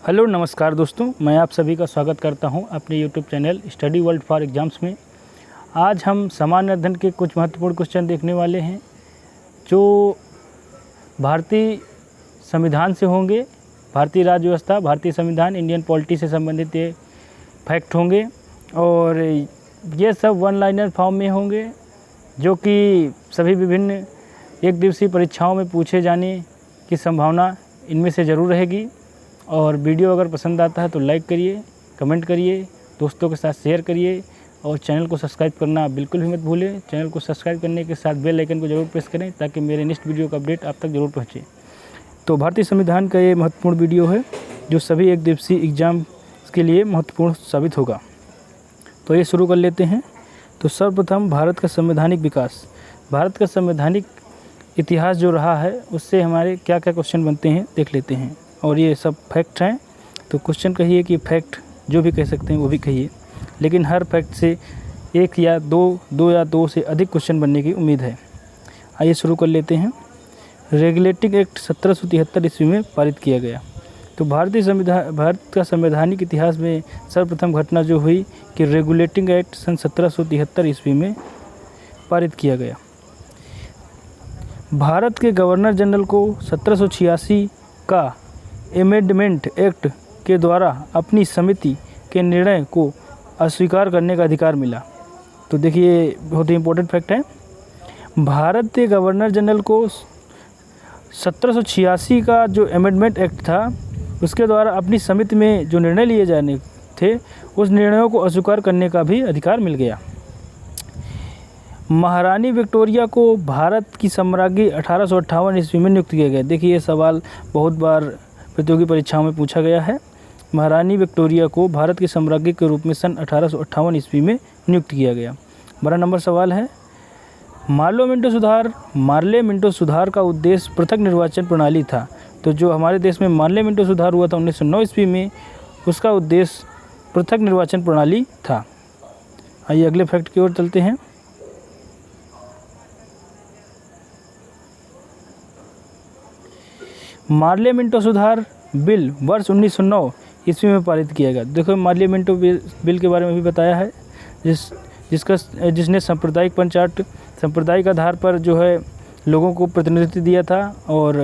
Hello नमस्कार दोस्तों, मैं आप सभी का स्वागत करता हूं अपने YouTube channel study world for exams में। आज हम सामान्य अध्ययन के कुछ महत्वपूर्ण क्वेश्चन देखने वाले हैं जो भारतीय संविधान से होंगे। भारतीय राज्य व्यवस्था, भारतीय संविधान, इंडियन पॉलिटी से संबंधित ये फैक्ट होंगे और ये सब वन लाइनर फॉर्म में होंगे जो कि सभी विभिन्न एक दिवसीय परीक्षाओं में पूछे जाने की संभावना इनमें से ज़रूर रहेगी। और वीडियो अगर पसंद आता है तो लाइक करिए, कमेंट करिए, दोस्तों के साथ शेयर करिए और चैनल को सब्सक्राइब करना बिल्कुल भी मत भूलें। चैनल को सब्सक्राइब करने के साथ बेल आइकन को जरूर प्रेस करें ताकि मेरे नेक्स्ट वीडियो का अपडेट आप तक जरूर पहुँचे। तो भारतीय संविधान का ये महत्वपूर्ण वीडियो है जो सभी एक दिवसीय एग्ज़ाम के लिए महत्वपूर्ण साबित होगा। तो ये शुरू कर लेते हैं। तो सर्वप्रथम भारत का संवैधानिक विकास, भारत का संवैधानिक इतिहास जो रहा है उससे हमारे क्या क्या क्वेश्चन बनते हैं देख लेते हैं। और ये सब फैक्ट हैं, तो क्वेश्चन कहिए कि फैक्ट जो भी कह सकते हैं वो भी कहिए, लेकिन हर फैक्ट से एक या दो से अधिक क्वेश्चन बनने की उम्मीद है। आइए शुरू कर लेते हैं। रेगुलेटिंग एक्ट 1773 ईस्वी में पारित किया गया। तो भारत का संवैधानिक इतिहास में सर्वप्रथम घटना जो हुई कि रेगुलेटिंग एक्ट सन 1773 ईस्वी में पारित किया गया। भारत के गवर्नर जनरल को 1786 का एमेंडमेंट एक्ट के द्वारा अपनी समिति के निर्णय को अस्वीकार करने का अधिकार मिला। तो देखिए बहुत ही इम्पोर्टेंट फैक्ट है। भारत के गवर्नर जनरल को 1786 का जो एमेंडमेंट एक्ट था उसके द्वारा अपनी समिति में जो निर्णय लिए जाने थे उस निर्णयों को अस्वीकार करने का भी अधिकार मिल गया। महारानी विक्टोरिया को भारत की सम्राज्ञी 1858 ईस्वी में नियुक्त किया गया। देखिए ये सवाल बहुत बार प्रतियोगी परीक्षाओं में पूछा गया है। महारानी विक्टोरिया को भारत की सम्राज्ञी के रूप में सन 1858 ईस्वी में नियुक्त किया गया। 12 नंबर सवाल है, मार्ले मिंटो सुधार का उद्देश्य पृथक निर्वाचन प्रणाली था। तो जो हमारे देश में मार्ले मिंटो सुधार हुआ था 1909 ईस्वी में, उसका उद्देश्य पृथक निर्वाचन प्रणाली था। आइए अगले फैक्ट की ओर चलते हैं। मार्ले मिंटो सुधार बिल वर्ष 1909 ईस्वी में पारित किया गया। देखो मार्ले मिंटो बिल के बारे में भी बताया है जिसने सांप्रदायिक पंचायत सांप्रदायिक आधार पर जो है लोगों को प्रतिनिधित्व दिया था और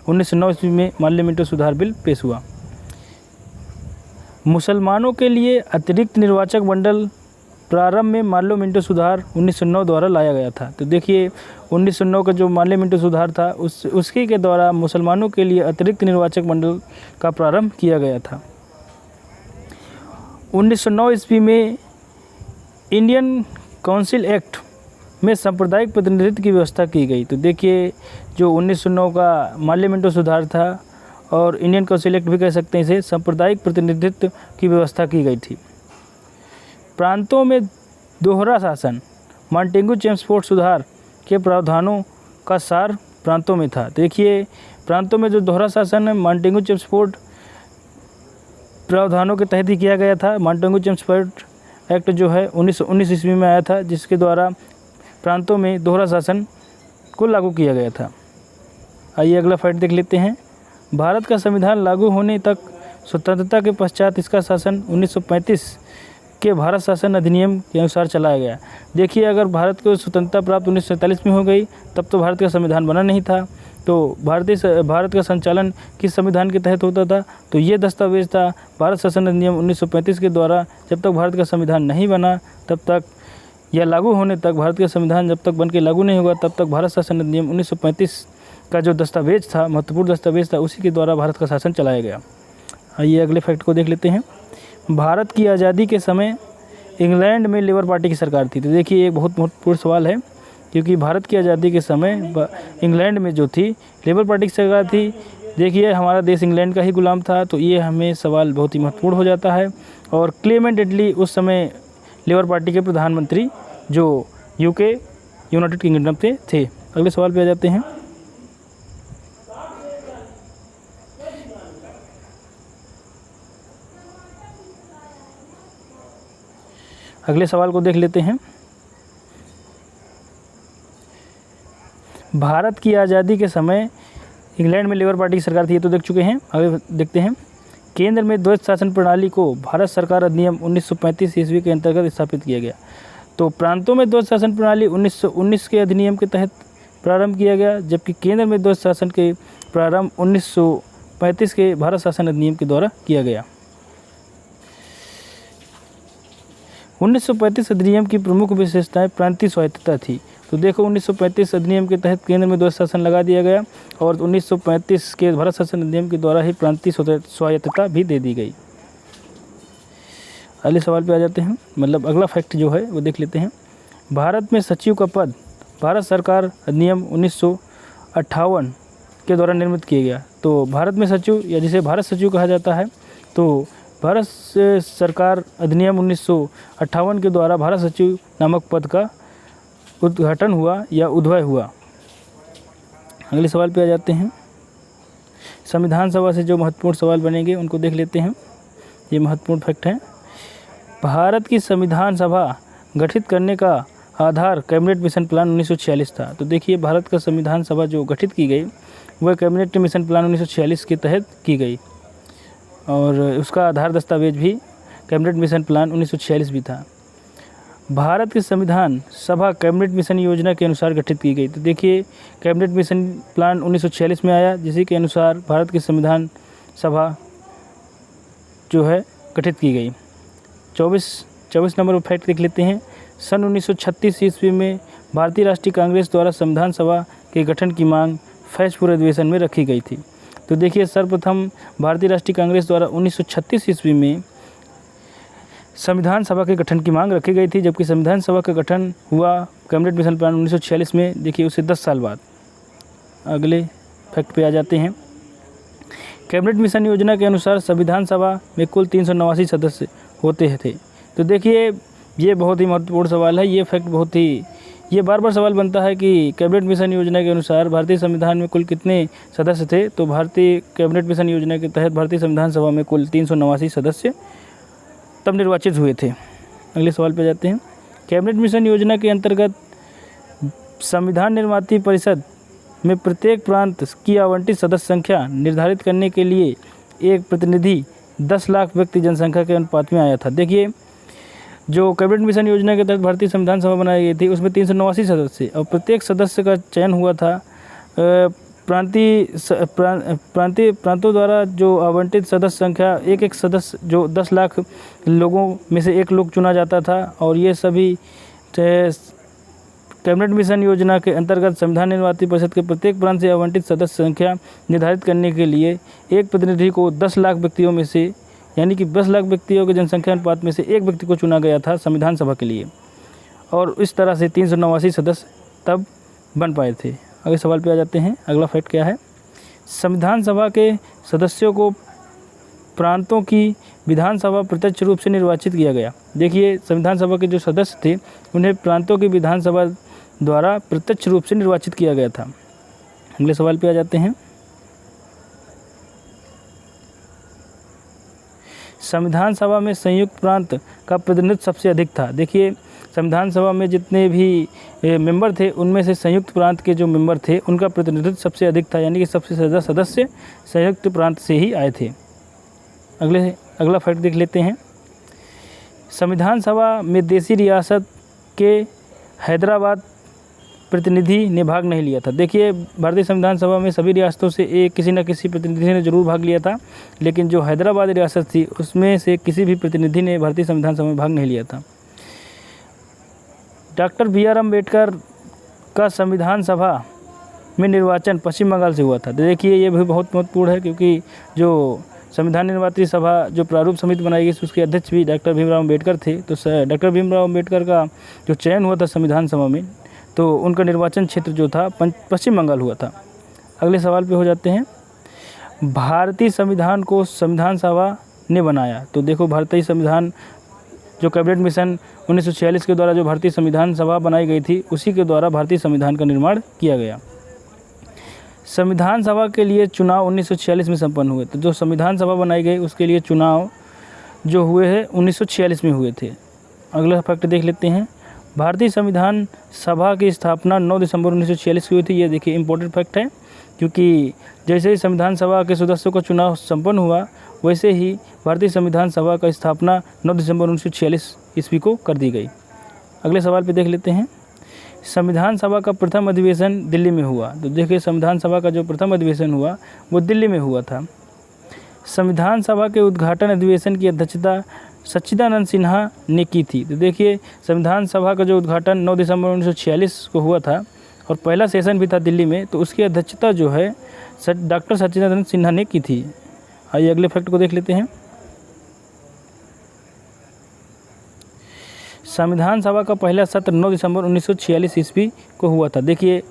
1909 ईस्वी में मार्ले मिंटो सुधार बिल पेश हुआ। मुसलमानों के लिए अतिरिक्त निर्वाचक मंडल प्रारंभ में मार्ले मिंटो सुधार 1909 द्वारा लाया गया था। तो देखिए 1909 का जो मार्ले मिंटो सुधार था उसके के द्वारा मुसलमानों के लिए अतिरिक्त निर्वाचक मंडल का प्रारंभ किया गया था। 1909 ईस्वी में इंडियन काउंसिल एक्ट में सांप्रदायिक प्रतिनिधित्व की व्यवस्था की गई। तो देखिए जो 1909 का मार्ले मिंटो सुधार था और इंडियन काउंसिल एक्ट भी कह सकते हैं, इसे सांप्रदायिक प्रतिनिधित्व की व्यवस्था की गई थी। प्रांतों में दोहरा शासन, मॉन्टेगू चेम्सफोर्ड सुधार के प्रावधानों का सार प्रांतों में था। देखिए प्रांतों में जो दोहरा शासन है मॉन्टेगू चेम्सफोर्ड प्रावधानों के तहत ही किया गया था। मॉन्टेगू चेम्सफोर्ड एक्ट जो है 1919 ईस्वी में आया था जिसके द्वारा प्रांतों में दोहरा शासन को लागू किया गया था। आइए अगला फैक्ट देख लेते हैं। भारत का संविधान लागू होने तक स्वतंत्रता के पश्चात इसका शासन 1935 के भारत शासन अधिनियम के अनुसार चलाया गया। देखिए अगर भारत को स्वतंत्रता प्राप्त 1947 में हो गई तब तो भारत का संविधान बना नहीं था। तो भारत का संचालन किस संविधान के तहत होता था? तो ये दस्तावेज था भारत शासन अधिनियम 1935 के द्वारा। जब तक भारत का संविधान नहीं बना तब तक या लागू होने तक, भारत का संविधान जब तक बन के लागू नहीं हुआ तब तक भारत शासन अधिनियम 1935 का जो दस्तावेज था, महत्वपूर्ण दस्तावेज था, उसी के द्वारा भारत का शासन चलाया गया। आइए अगले फैक्ट को देख लेते हैं। भारत की आज़ादी के समय इंग्लैंड में लेबर पार्टी की सरकार थी। तो देखिए एक बहुत महत्वपूर्ण सवाल है क्योंकि भारत की आज़ादी के समय इंग्लैंड में जो थी लेबर पार्टी की सरकार थी। देखिए हमारा देश इंग्लैंड का ही गुलाम था, तो ये हमें सवाल बहुत ही महत्वपूर्ण हो जाता है। और क्लेमेंट एटली उस समय लेबर पार्टी के प्रधानमंत्री जो यूके यूनाइटेड किंगडम से थे। अगले सवाल पे आ जाते हैं। अगले सवाल को देख लेते हैं। भारत की आज़ादी के समय इंग्लैंड में लेबर पार्टी की सरकार थी, ये तो देख चुके हैं। आगे देखते हैं। केंद्र में द्वैत शासन प्रणाली को भारत सरकार अधिनियम 1935 ईस्वी के अंतर्गत स्थापित किया गया। तो प्रांतों में द्वैत शासन प्रणाली 1919 के अधिनियम के तहत प्रारंभ किया गया, जबकि केंद्र में द्वैत शासन के प्रारंभ 1935 के भारत शासन अधिनियम के द्वारा किया गया। 1935 अधिनियम की प्रमुख विशेषताएं प्रांतीय स्वायत्तता थी। तो देखो 1935 अधिनियम के तहत केंद्र में द्वैत शासन लगा दिया गया और 1935 के भारत शासन अधिनियम के द्वारा ही प्रांतीय स्वायत्तता भी दे दी गई। अगले सवाल पे आ जाते हैं, मतलब अगला फैक्ट जो है वो देख लेते हैं। भारत में सचिव का पद भारत सरकार अधिनियम 1958 के द्वारा निर्मित किया गया। तो भारत में सचिव या जिसे भारत सचिव कहा जाता है, तो भारत सरकार अधिनियम 1958 के द्वारा भारत सचिव नामक पद का उद्घाटन हुआ या उद्भव हुआ। अगले सवाल पे आ जाते हैं। संविधान सभा से जो महत्वपूर्ण सवाल बनेंगे उनको देख लेते हैं। ये महत्वपूर्ण फैक्ट है। भारत की संविधान सभा गठित करने का आधार कैबिनेट मिशन प्लान 1946 था। तो देखिए भारत का संविधान सभा जो गठित की गई वह कैबिनेट मिशन प्लान 1946 के तहत की गई और उसका आधार दस्तावेज भी कैबिनेट मिशन प्लान 1946 भी था। भारत की संविधान सभा कैबिनेट मिशन योजना के अनुसार गठित की गई। तो देखिए कैबिनेट मिशन प्लान 1946 में आया, जिसी के अनुसार भारत की संविधान सभा जो है गठित की गई। 24 नंबर पर फैक्ट देख लेते हैं। सन 1936 ईस्वी में भारतीय राष्ट्रीय कांग्रेस द्वारा संविधान सभा के गठन की मांग फैज़पुर अधिवेशन में रखी गई थी। तो देखिए सर्वप्रथम भारतीय राष्ट्रीय कांग्रेस द्वारा 1936 ईस्वी में संविधान सभा के गठन की मांग रखी गई थी, जबकि संविधान सभा का गठन हुआ कैबिनेट मिशन प्लान 1946 में, देखिए उससे 10 साल बाद। अगले फैक्ट पे आ जाते हैं। कैबिनेट मिशन योजना के अनुसार संविधान सभा में कुल 389 सदस्य होते थे। तो देखिए ये बहुत ही महत्वपूर्ण सवाल है। ये फैक्ट बहुत ही, ये बार बार सवाल बनता है कि कैबिनेट मिशन योजना के अनुसार भारतीय संविधान में कुल कितने सदस्य थे। तो भारतीय कैबिनेट मिशन योजना के तहत भारतीय संविधान सभा में कुल 389 सदस्य तब निर्वाचित हुए थे। अगले सवाल पे जाते हैं। कैबिनेट मिशन योजना के अंतर्गत संविधान निर्माती परिषद में प्रत्येक प्रांत की आवंटित सदस्य संख्या निर्धारित करने के लिए एक प्रतिनिधि 10 लाख व्यक्ति जनसंख्या के अनुपात में आया था। देखिए जो कैबिनेट मिशन योजना के तहत भारतीय संविधान सभा बनाई गई थी उसमें 389 सदस्य और प्रत्येक सदस्य का चयन हुआ था प्रांतों द्वारा जो आवंटित सदस्य संख्या एक सदस्य जो 10 लाख लोगों में से एक लोग चुना जाता था और ये सभी कैबिनेट मिशन योजना के अंतर्गत संविधान निर्माती परिषद के प्रत्येक प्रांत से आवंटित सदस्य संख्या निर्धारित करने के लिए एक प्रतिनिधि को 10 लाख व्यक्तियों में से यानी कि 10 लाख व्यक्तियों के जनसंख्या अनुपात में से एक व्यक्ति को चुना गया था संविधान सभा के लिए और इस तरह से 389 सदस्य तब बन पाए थे। अगले सवाल पे आ जाते हैं। अगला फैक्ट क्या है। संविधान सभा के सदस्यों को प्रांतों की विधानसभा प्रत्यक्ष रूप से निर्वाचित किया गया। देखिए संविधान सभा के जो सदस्य थे उन्हें प्रांतों की विधानसभा द्वारा प्रत्यक्ष रूप से निर्वाचित किया गया था। अगले सवाल पे आ जाते हैं। संविधान सभा में संयुक्त प्रांत का प्रतिनिधित्व सबसे अधिक था। देखिए संविधान सभा में जितने भी मेंबर थे उनमें से संयुक्त प्रांत के जो मेंबर थे उनका प्रतिनिधित्व सबसे अधिक था, यानी कि सबसे ज़्यादा सदस्य संयुक्त प्रांत से ही आए थे। अगला फैक्ट देख लेते हैं। संविधान सभा में देशी रियासत के हैदराबाद प्रतिनिधि ने भाग नहीं लिया था। देखिए भारतीय संविधान सभा में सभी रियासतों से किसी न किसी प्रतिनिधि ने जरूर भाग लिया था, लेकिन जो हैदराबाद रियासत थी उसमें से किसी भी प्रतिनिधि ने भारतीय संविधान सभा में भाग नहीं लिया था। डॉक्टर BR अम्बेडकर का संविधान सभा में निर्वाचन पश्चिम बंगाल से हुआ था। देखिए ये भी बहुत महत्वपूर्ण है क्योंकि जो संविधान निर्माती सभा जो प्रारूप समिति बनाई गई उसके अध्यक्ष भी डॉक्टर भीमराव अम्बेडकर थे। तो डॉक्टर भीमराव अम्बेडकर का जो चयन हुआ था संविधान सभा में तो उनका निर्वाचन क्षेत्र जो था पश्चिम बंगाल हुआ था। अगले सवाल पे हो जाते हैं। भारतीय संविधान को संविधान सभा ने बनाया। तो देखो भारतीय संविधान जो कैबिनेट मिशन 1946 के द्वारा जो भारतीय संविधान सभा बनाई गई थी उसी के द्वारा भारतीय संविधान का निर्माण किया गया। संविधान सभा के लिए चुनाव 1946 में संपन्न हुए। तो जो संविधान सभा बनाई गई उसके लिए चुनाव जो हुए हैं 1946 में हुए थे। अगला फैक्ट देख लेते हैं। भारतीय संविधान सभा की स्थापना 9 दिसंबर 1946 की हुई थी। ये देखिए इम्पोर्टेंट फैक्ट है क्योंकि जैसे ही संविधान सभा के सदस्यों का चुनाव संपन्न हुआ वैसे ही भारतीय संविधान सभा का स्थापना 9 दिसंबर 1946 ईस्वी को कर दी गई। अगले सवाल पे देख लेते हैं, संविधान सभा का प्रथम अधिवेशन दिल्ली में हुआ। तो देखिए संविधान सभा का जो प्रथम अधिवेशन हुआ वो दिल्ली में हुआ था। संविधान सभा के उद्घाटन अधिवेशन की अध्यक्षता सच्चिदानंद सिन्हा ने की थी। तो देखिए संविधान सभा का जो उद्घाटन 9 दिसंबर 1946 को हुआ था और पहला सेशन भी था दिल्ली में, तो उसकी अध्यक्षता जो है डॉक्टर सच्चिदानंद सिन्हा ने की थी। आइए अगले फैक्ट को देख लेते हैं, संविधान सभा का पहला सत्र 9 दिसंबर 1946 ईस्वी को हुआ था। देखिए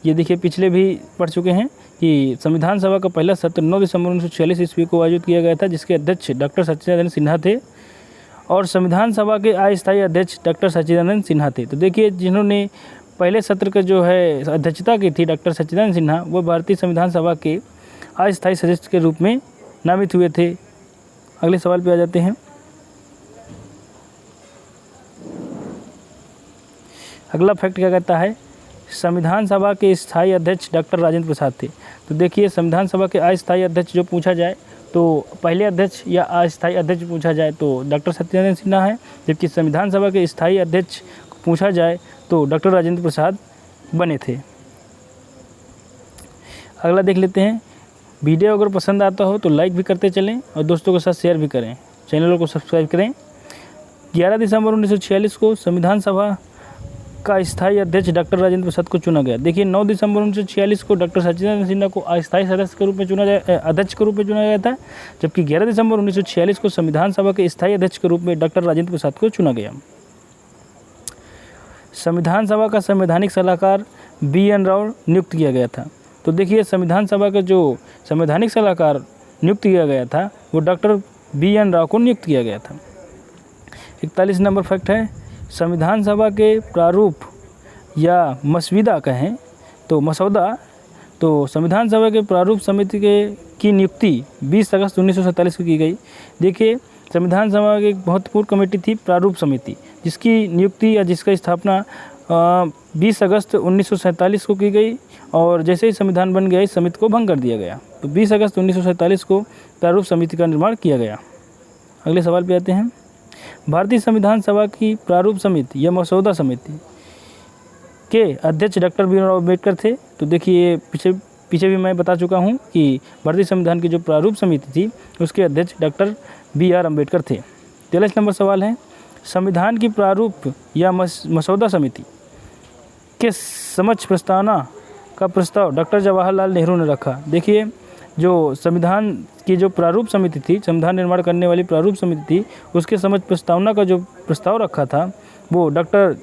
ये देखिए पिछले भी पढ़ चुके हैं कि संविधान सभा का पहला सत्र 9 दिसंबर 1946 ईस्वी को आयोजित किया गया था, जिसके अध्यक्ष डॉक्टर सच्चिदानंद सिन्हा थे और संविधान सभा के अस्थायी अध्यक्ष डॉक्टर सच्चिदानंद सिन्हा थे। तो देखिए जिन्होंने पहले सत्र का जो है अध्यक्षता की थी डॉक्टर सच्चिदानंद सिन्हा, वो भारतीय संविधान सभा के अस्थायी सदस्य के रूप में नामित हुए थे। अगले सवाल पे आ जाते हैं, अगला फैक्ट क्या कहता है, संविधान सभा के स्थायी अध्यक्ष डॉक्टर राजेंद्र प्रसाद थे। तो देखिए संविधान सभा के अस्थायी अध्यक्ष जो पूछा जाए तो पहले अध्यक्ष या अस्थायी अध्यक्ष पूछा जाए तो डॉक्टर सच्चिदानंद सिन्हा है, जबकि संविधान सभा के स्थायी अध्यक्ष पूछा जाए तो डॉक्टर राजेंद्र प्रसाद बने थे। अगला देख लेते हैं, वीडियो अगर पसंद आता हो तो लाइक भी करते चलें और दोस्तों के साथ शेयर भी करें, चैनल को सब्सक्राइब करें। 11 दिसंबर 1946 को संविधान सभा का स्थायी अध्यक्ष डॉक्टर राजेंद्र प्रसाद को चुना गया। देखिए 9 दिसंबर 1946 को डॉक्टर सच्चिदानंद सिन्हा को अस्थायी सदस्य के रूप में अध्यक्ष के रूप में चुना गया था, जबकि 11 दिसंबर 1946 को संविधान सभा के स्थायी अध्यक्ष के रूप में डॉक्टर राजेंद्र प्रसाद को चुना गया। संविधान सभा का संवैधानिक सलाहकार BN राव नियुक्त किया गया था। तो देखिए संविधान सभा का जो संवैधानिक सलाहकार नियुक्त किया गया था वो डॉक्टर BN राव को नियुक्त किया गया था। 41 नंबर फैक्ट है, संविधान सभा के प्रारूप या मसविदा कहें तो मसौदा, तो संविधान सभा के प्रारूप समिति की नियुक्ति 20 अगस्त 1947 को की गई। देखिए संविधान सभा की एक महत्वपूर्ण कमेटी थी प्रारूप समिति, जिसकी नियुक्ति या जिसका स्थापना 20 अगस्त 1947 को की गई और जैसे ही संविधान बन गया इस समिति को भंग कर दिया गया। तो 20 अगस्त 1947 को प्रारूप समिति का निर्माण किया गया। अगले सवाल पे आते हैं, भारतीय संविधान सभा की प्रारूप समिति या मसौदा समिति के अध्यक्ष डॉक्टर भीमराव अम्बेडकर थे। तो देखिए पीछे भी मैं बता चुका हूं कि भारतीय संविधान की जो प्रारूप समिति थी उसके अध्यक्ष डॉक्टर BR अम्बेडकर थे। 43 नंबर सवाल है, संविधान की प्रारूप या मसौदा समिति के समक्ष प्रस्तावना का प्रस्ताव डॉक्टर जवाहरलाल नेहरू ने रखा। देखिए जो संविधान की जो प्रारूप समिति थी, संविधान निर्माण करने वाली प्रारूप समिति थी, उसके समक्ष प्रस्तावना का जो प्रस्ताव रखा था वो डॉक्टर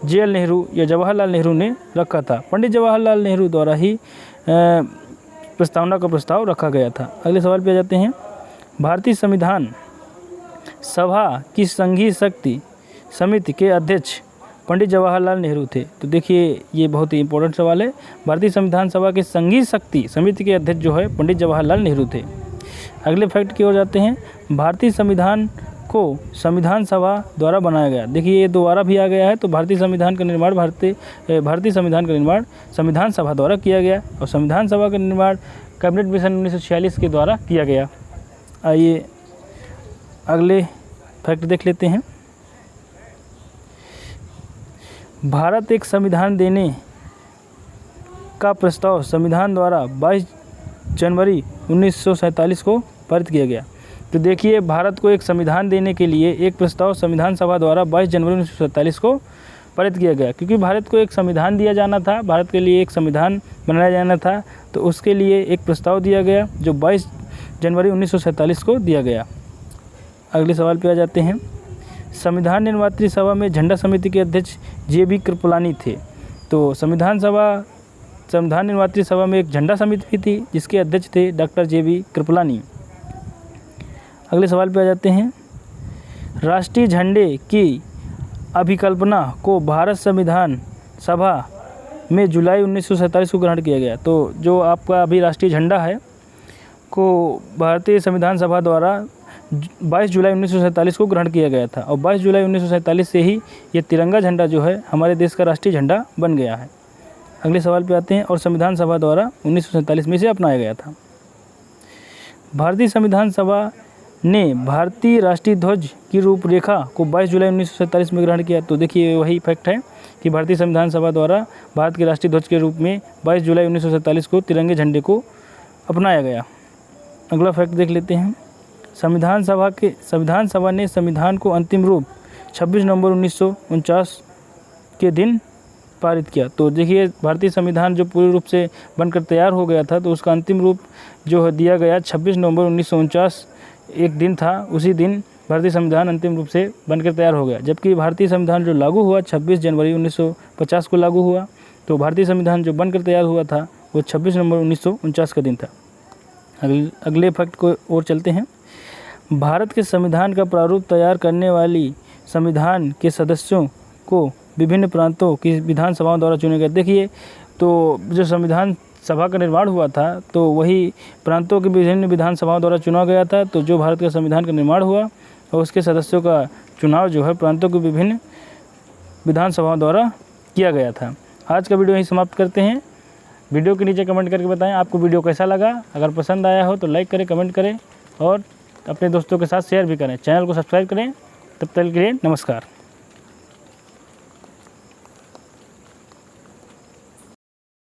JL नेहरू या जवाहरलाल नेहरू ने रखा था। पंडित जवाहरलाल नेहरू द्वारा ही प्रस्तावना का प्रस्ताव रखा गया था। अगले सवाल पे आ जाते हैं, भारतीय संविधान सभा की संघीय शक्ति समिति के अध्यक्ष पंडित जवाहरलाल नेहरू थे। तो देखिए ये बहुत ही इंपॉर्टेंट सवाल है, भारतीय संविधान सभा के संघीय शक्ति समिति के अध्यक्ष जो है पंडित जवाहरलाल नेहरू थे। अगले फैक्ट की ओर जाते हैं, भारतीय संविधान को संविधान सभा द्वारा बनाया गया। देखिए ये दोबारा भी आ गया है, तो भारतीय संविधान का निर्माण भारतीय संविधान का निर्माण संविधान सभा द्वारा किया गया और संविधान सभा का निर्माण कैबिनेट मिशन 1946 के द्वारा किया गया। आइए अगले फैक्ट देख लेते हैं, भारत एक संविधान देने का प्रस्ताव संविधान द्वारा 22 जनवरी 1947 को पारित किया गया। तो देखिए भारत को एक संविधान देने के लिए एक प्रस्ताव संविधान सभा द्वारा 22 जनवरी 1947 को पारित किया गया, क्योंकि भारत को एक संविधान दिया जाना था, भारत के लिए एक संविधान बनाया जाना था, तो उसके लिए एक प्रस्ताव दिया गया जो 22 जनवरी 1947 को दिया गया। अगले सवाल पे आ जाते हैं, संविधान निर्मात्री सभा में झंडा समिति के अध्यक्ष JB कृपलानी थे। तो संविधान निर्मात्री सभा में एक झंडा समिति भी थी जिसके अध्यक्ष थे डॉक्टर JB कृपलानी। अगले सवाल पे आ जाते हैं, राष्ट्रीय झंडे की अभिकल्पना को भारत संविधान सभा में जुलाई 1947 को ग्रहण किया गया। तो जो आपका अभी राष्ट्रीय झंडा है को भारतीय संविधान सभा द्वारा 22 जुलाई 1947 को ग्रहण किया गया था और 22 जुलाई 1947 से ही ये तिरंगा झंडा जो है हमारे देश का राष्ट्रीय झंडा बन गया है। अगले सवाल पे आते हैं, और संविधान सभा द्वारा 1947 में से अपनाया गया था। भारतीय संविधान सभा ने भारतीय राष्ट्रीय ध्वज की रूपरेखा को 22 जुलाई 1947 में ग्रहण किया। तो देखिए वही फैक्ट है कि भारतीय संविधान सभा द्वारा भारत के राष्ट्रीय ध्वज के रूप में 22 जुलाई 1947 को तिरंगे झंडे को अपनाया गया। अगला फैक्ट देख लेते हैं। संविधान सभा ने संविधान को अंतिम रूप 26 नवंबर 1949 के दिन पारित किया। तो देखिए भारतीय संविधान जो पूर्ण रूप से बनकर तैयार हो गया था, तो उसका अंतिम रूप जो है दिया गया 26 नवंबर 1949 एक दिन था। उसी दिन भारतीय संविधान अंतिम रूप से बनकर तैयार हो गया। जबकि भारतीय संविधान जो लागू हुआ 26 जनवरी 1950 को लागू हुआ। तो भारतीय संविधान जो बनकर तैयार हुआ था वो 26 नवंबर 1949 का दिन था। अगले फैक्ट को और चलते हैं। भारत के संविधान का प्रारूप तैयार करने वाली संविधान के सदस्यों को विभिन्न प्रांतों की विधानसभाओं द्वारा चुने गए। देखिए तो जो संविधान सभा का निर्माण हुआ था तो वही प्रांतों के विभिन्न विधानसभाओं द्वारा चुना गया था। तो जो भारत के संविधान का निर्माण हुआ और उसके सदस्यों का चुनाव जो है प्रांतों के विभिन्न विधानसभाओं द्वारा किया गया था। आज का वीडियो यहीं समाप्त करते हैं। वीडियो के नीचे कमेंट करके बताएं आपको वीडियो कैसा लगा। अगर पसंद आया हो तो लाइक करें, कमेंट करें और अपने दोस्तों के साथ शेयर भी करें। चैनल को सब्सक्राइब करें। तब तक के लिए नमस्कार।